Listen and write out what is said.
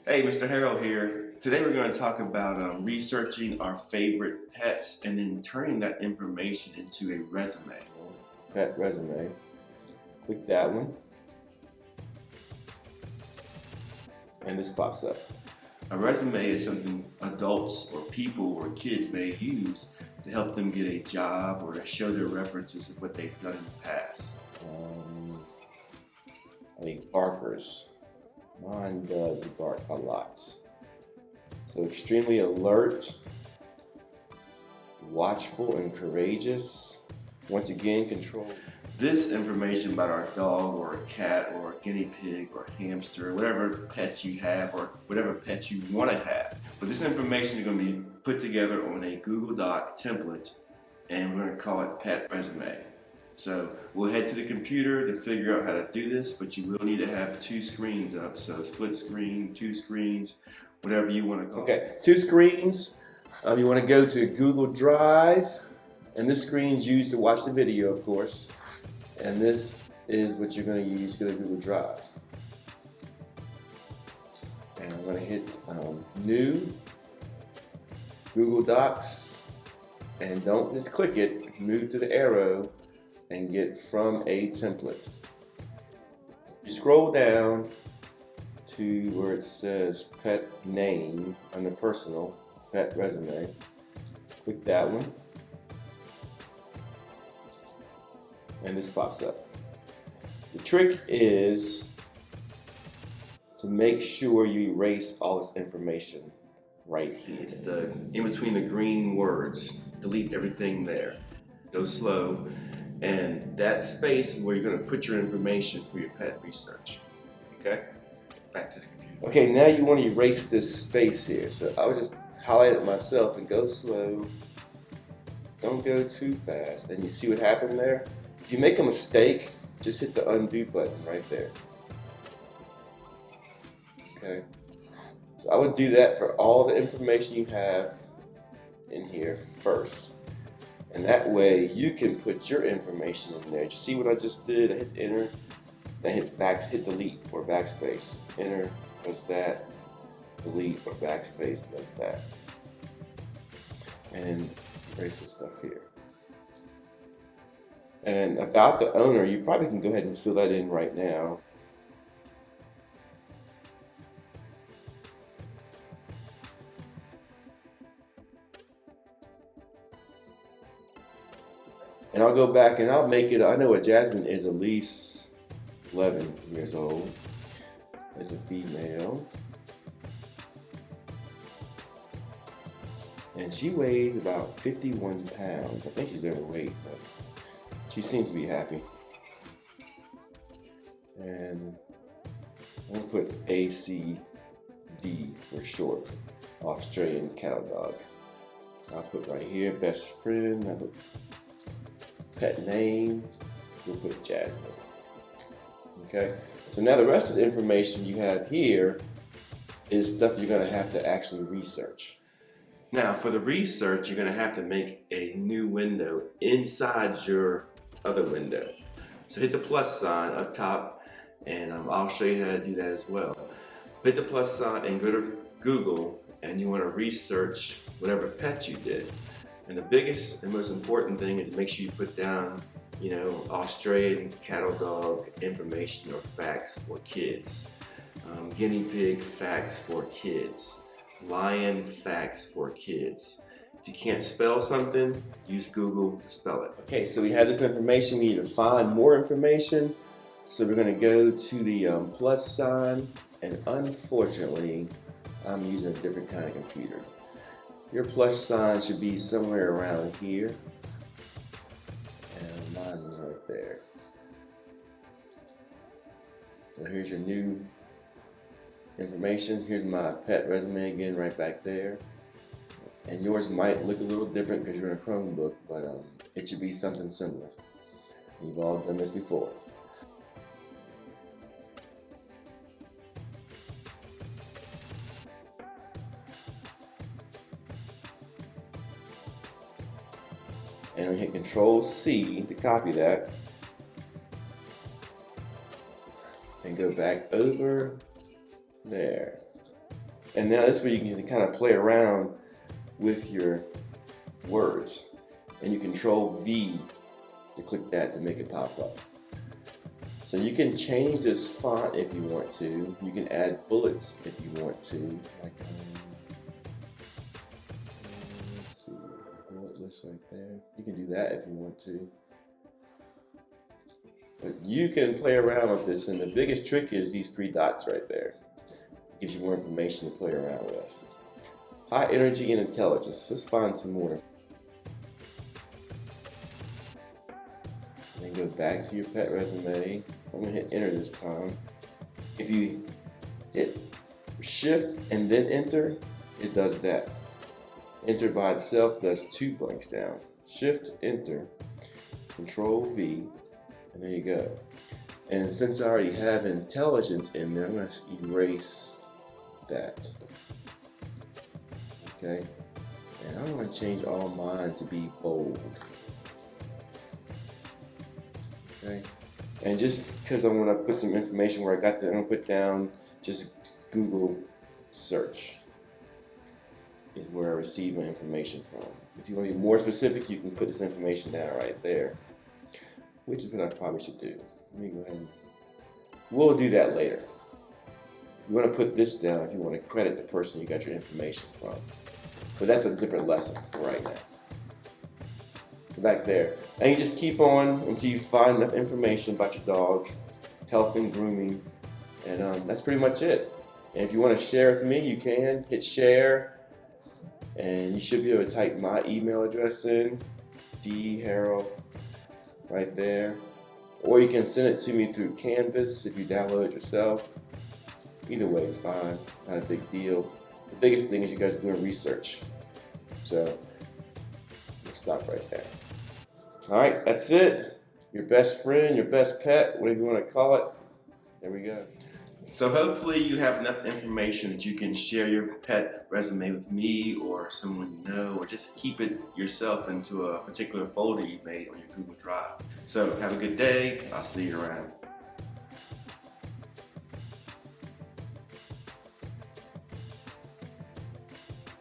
Hey, Mr. Harold here. Today we're going to talk about researching our favorite pets and then turning that information into a resume. Pet resume. Click that one. And this pops up. A resume is something adults or people or kids may use to help them get a job or to show their references of what they've done in the past. I think barkers. Mine does bark a lot. So extremely alert, watchful and courageous. Once again, control. This information about our dog or a cat or a guinea pig or a hamster, whatever pet you have or whatever pet you want to have. But this information is going to be put together on a Google Doc template, and we're going to call it Pet Resume. So we'll head to the computer to figure out how to do this, but you will need to have two screens up. So split screen, two screens, whatever you want to call it. Okay, two screens. You want to go to Google Drive, and this screen's used to watch the video, of course. And this is what you're going to use to go to Google Drive. And I'm going to hit New, Google Docs, and don't just click it, move to the arrow and get from a template. You scroll down to where it says pet name under personal, pet resume. Click that one. And this pops up. The trick is to make sure you erase all this information right here. It's the in between the green words. Delete everything there. Go slow. And that space is where you're going to put your information for your pet research. Okay? Back to the computer. Okay, now you want to erase this space here. So I would just highlight it myself and go slow. Don't go too fast. And you see what happened there? If you make a mistake, just hit the undo button right there. Okay? So I would do that for all the information you have in here first. And that way you can put your information in there. You see what I just did? I hit enter, then hit delete or backspace. Enter does that, delete or backspace does that. And erase this stuff here. And about the owner, you probably can go ahead and fill that in right now. And I'll go back and I'll make it, I know a Jasmine is at least 11 years old. It's a female. And she weighs about 51 pounds. I think she's overweight, but she seems to be happy. And I'm gonna put ACD for short, Australian Cattle Dog. I'll put right here, best friend. I'll put pet name, we'll put Jasmine. Okay, so now the rest of the information you have here is stuff you're going to have to actually research. Now for the research, you're going to have to make a new window inside your other window. So hit the plus sign up top, and I'll show you how to do that as well. Hit the plus sign and go to Google, and you want to research whatever pet you did. And the biggest and most important thing is make sure you put down, Australian cattle dog information or facts for kids. Guinea pig facts for kids. Lion facts for kids. If you can't spell something, use Google to spell it. Okay, so we have this information. We need to find more information. So we're going to go to the plus sign. And unfortunately, I'm using a different kind of computer. Your plus sign should be somewhere around here. And mine is right there. So here's your new information. Here's my pet resume again right back there. And yours might look a little different because you're in a Chromebook, but it should be something similar. You've all done this before. And we hit Control C to copy that. And go back over there. And now this way you can kind of play around with your words. And you control V to click that to make it pop up. So you can change this font if you want to. You can add bullets if you want to. Like, let's see, bullet list right there. You can do that if you want to. But you can play around with this, and the biggest trick is these 3 dots right there. It gives you more information to play around with. High energy and intelligence. Let's find some more. And then go back to your pet resume. I'm gonna hit enter this time. If you hit shift and then enter, it does that. Enter by itself does 2 blanks down. Shift, enter, control V, and there you go. And since I already have intelligence in there, I'm gonna erase that. Okay, and I'm gonna change all mine to be bold. Okay, and just because I want to put some information where I got that, I'm gonna put down just Google search is where I receive my information from. If you want to be more specific, you can put this information down right there, which is what I probably should do. Let me go ahead and we'll do that later. You want to put this down if you want to credit the person you got your information from. But that's a different lesson for right now. So back there. And you just keep on until you find enough information about your dog, health and grooming, and that's pretty much it. And if you want to share with me, you can hit share, and you should be able to type my email address in, dharrell, right there. Or you can send it to me through Canvas if you download it yourself. Either way is fine, not a big deal. The biggest thing is you guys are doing research. So, let's stop right there. All right, that's it. Your best friend, your best pet, whatever you want to call it. There we go. So hopefully you have enough information that you can share your pet resume with me or someone you know, or just keep it yourself into a particular folder you made on your Google Drive. So have a good day. I'll see you around.